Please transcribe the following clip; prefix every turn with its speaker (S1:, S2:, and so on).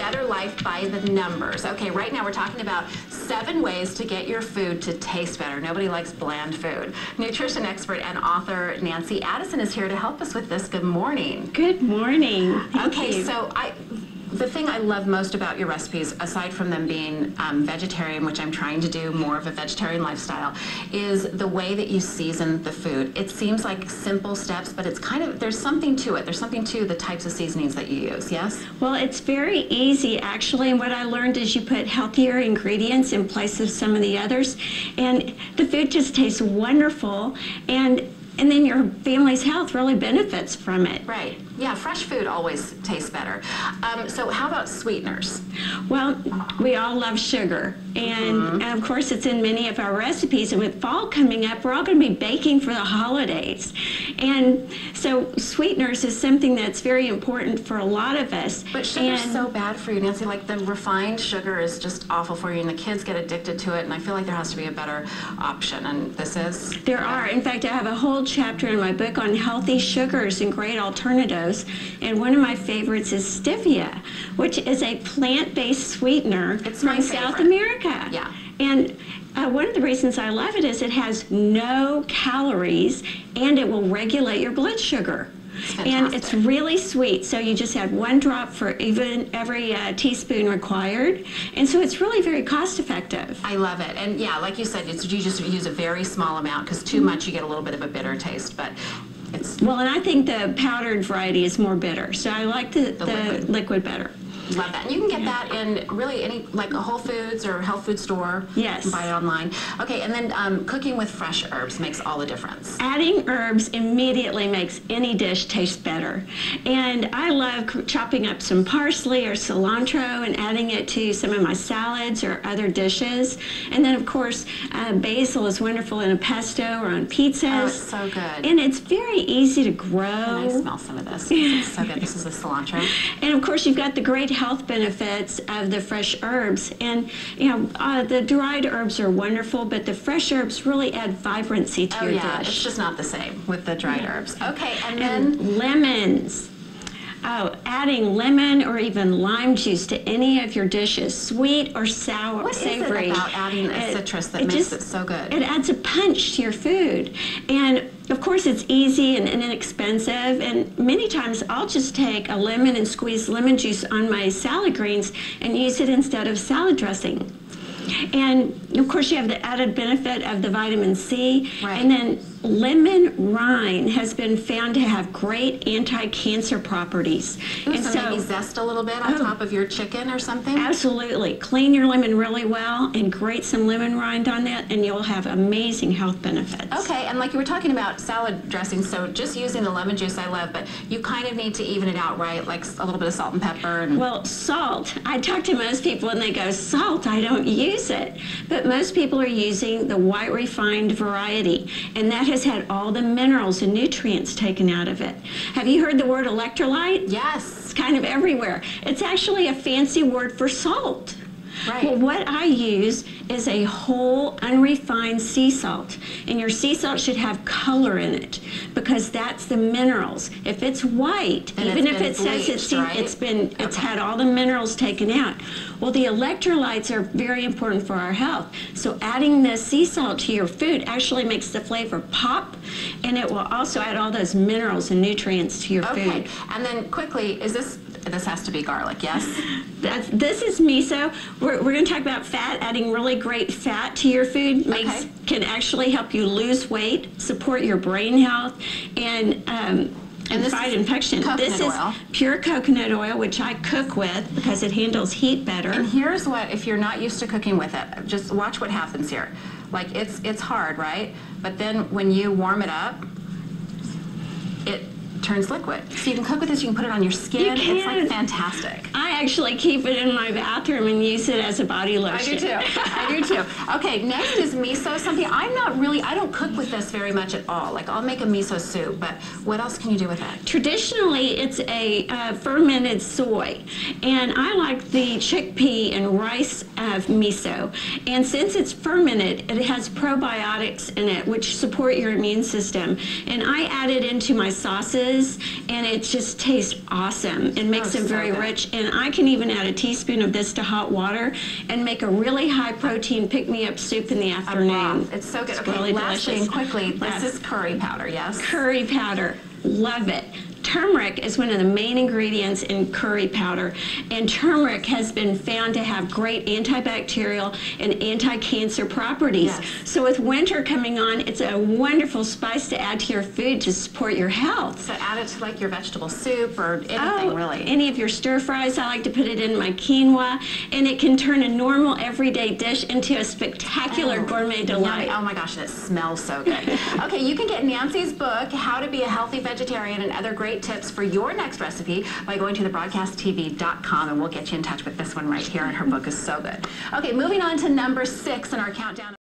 S1: better life by the numbers. Okay, right now we're talking about 7 ways to get your food to taste better. Nobody likes bland food. Nutrition expert and author Nancy Addison is here to help us with this. Good morning.
S2: Good morning.
S1: Okay, so the thing I love most about your recipes, aside from them being vegetarian, which I'm trying to do more of a vegetarian lifestyle, is the way that you season the food. It seems like simple steps, but it's kind of, there's something to it. There's something to the types of seasonings that you use, yes?
S2: Well, it's very easy, actually, and what I learned is you put healthier ingredients in place of some of the others, and the food just tastes wonderful, and then your family's health really benefits from it.
S1: Right. Yeah, fresh food always tastes better. So how about sweeteners?
S2: Well, we all love sugar, and of course it's in many of our recipes, and with fall coming up, we're all going to be baking for the holidays. And so sweeteners is something that's very important for a lot of us.
S1: But sugar's so bad for you, Nancy. Like, the refined sugar is just awful for you, and the kids get addicted to it, and I feel like there has to be a better option, and this is?
S2: There are. In fact, I have a whole chapter in my book on healthy sugars and great alternatives. And one of my favorites is stevia, which is a plant-based sweetener from South America.
S1: Yeah.
S2: And one of the reasons I love it is it has no calories, and it will regulate your blood sugar. And it's really sweet, so you just add 1 drop for every teaspoon required, and so it's really very cost effective.
S1: I love it. And yeah, like you said, you just use a very small amount, because too much you get a little bit of a bitter taste, but well,
S2: and I think the powdered variety is more bitter, so I like the liquid better.
S1: Love that. And you can get that in really any, like a Whole Foods or health food store.
S2: Yes.
S1: You can buy it online. Okay, and then cooking with fresh herbs makes all the difference.
S2: Adding herbs immediately makes any dish taste better. And I love chopping up some parsley or cilantro and adding it to some of my salads or other dishes. And then, of course, basil is wonderful in a pesto or on pizzas.
S1: Oh, it's so good.
S2: And it's very easy to grow.
S1: And I smell some of this. This is so good. This is the cilantro.
S2: And, of course, you've got the great health benefits of the fresh herbs, and the dried herbs are wonderful, but the fresh herbs really add vibrancy to your dish.
S1: It's just not the same with the dried herbs. Okay, and then
S2: lemons. Oh, adding lemon or even lime juice to any of your dishes, sweet or sour, savory.
S1: What is it about adding a citrus that makes it so good?
S2: It adds a punch to your food. And of course it's easy and inexpensive, and many times I'll just take a lemon and squeeze lemon juice on my salad greens and use it instead of salad dressing. And of course you have the added benefit of the vitamin C.
S1: Right.
S2: And then lemon rind has been found to have great anti-cancer properties.
S1: Ooh, and so maybe zest a little bit on top of your chicken or something?
S2: Absolutely. Clean your lemon really well and grate some lemon rind on that, and you'll have amazing health benefits.
S1: Okay, and like you were talking about salad dressing, so just using the lemon juice I love, but you kind of need to even it out, right? Like a little bit of salt and pepper. And
S2: well, salt. I talk to most people and they go, salt, I don't use it. But most people are using the white refined variety, and that has had all the minerals and nutrients taken out of it. Have you heard the word electrolyte?
S1: Yes.
S2: It's kind of everywhere. It's actually a fancy word for salt.
S1: Right.
S2: Well, what I use is a whole unrefined sea salt, and your sea salt should have color in it because that's the minerals. If it's white,
S1: and
S2: even if it says it's had all the minerals taken out. Well, the electrolytes are very important for our health. So adding the sea salt to your food actually makes the flavor pop, and it will also add all those minerals and nutrients to your food.
S1: Okay, and then quickly, this has to be garlic, yes?
S2: This is miso. We're going to talk about fat. Adding really great fat to your food can actually help you lose weight, support your brain health, and fight infection. This is pure coconut oil, which I cook with because it handles heat better.
S1: And here's what, if you're not used to cooking with it, just watch what happens here. Like, it's hard, right? But then when you warm it up, it turns liquid. So you can cook with this, you can put it on your skin. It's like fantastic.
S2: I actually keep it in my bathroom and use it as a body lotion.
S1: I do too. I do too. Okay, next is miso, something I don't cook with this very much at all. Like, I'll make a miso soup, but what else can you do with that?
S2: Traditionally, it's a fermented soy, and I like the chickpea and rice of miso. And since it's fermented, it has probiotics in it, which support your immune system. And I add it into my sauces fizz, and it just tastes awesome. It makes them very rich. And I can even add a teaspoon of this to hot water and make a really high protein pick-me-up soup in the afternoon.
S1: It's so good.
S2: It's
S1: Okay,
S2: really
S1: last
S2: delicious.
S1: thing quickly, this is curry powder, yes?
S2: Curry powder. Love it. Turmeric is one of the main ingredients in curry powder, and turmeric has been found to have great antibacterial and anti-cancer properties.
S1: Yes.
S2: So with winter coming on, it's a wonderful spice to add to your food to support your health.
S1: So add it to like your vegetable soup or anything really.
S2: Any of your stir fries. I like to put it in my quinoa, and it can turn a normal everyday dish into a spectacular gourmet delight.
S1: Yummy. Oh my gosh, it smells so good. Okay, you can get Nancy's book, How to Be a Healthy Vegetarian, and other great tips for your next recipe by going to thebroadcasttv.com, and we'll get you in touch with this one right here, and her book is so good. Okay, moving on to number 6 in our countdown.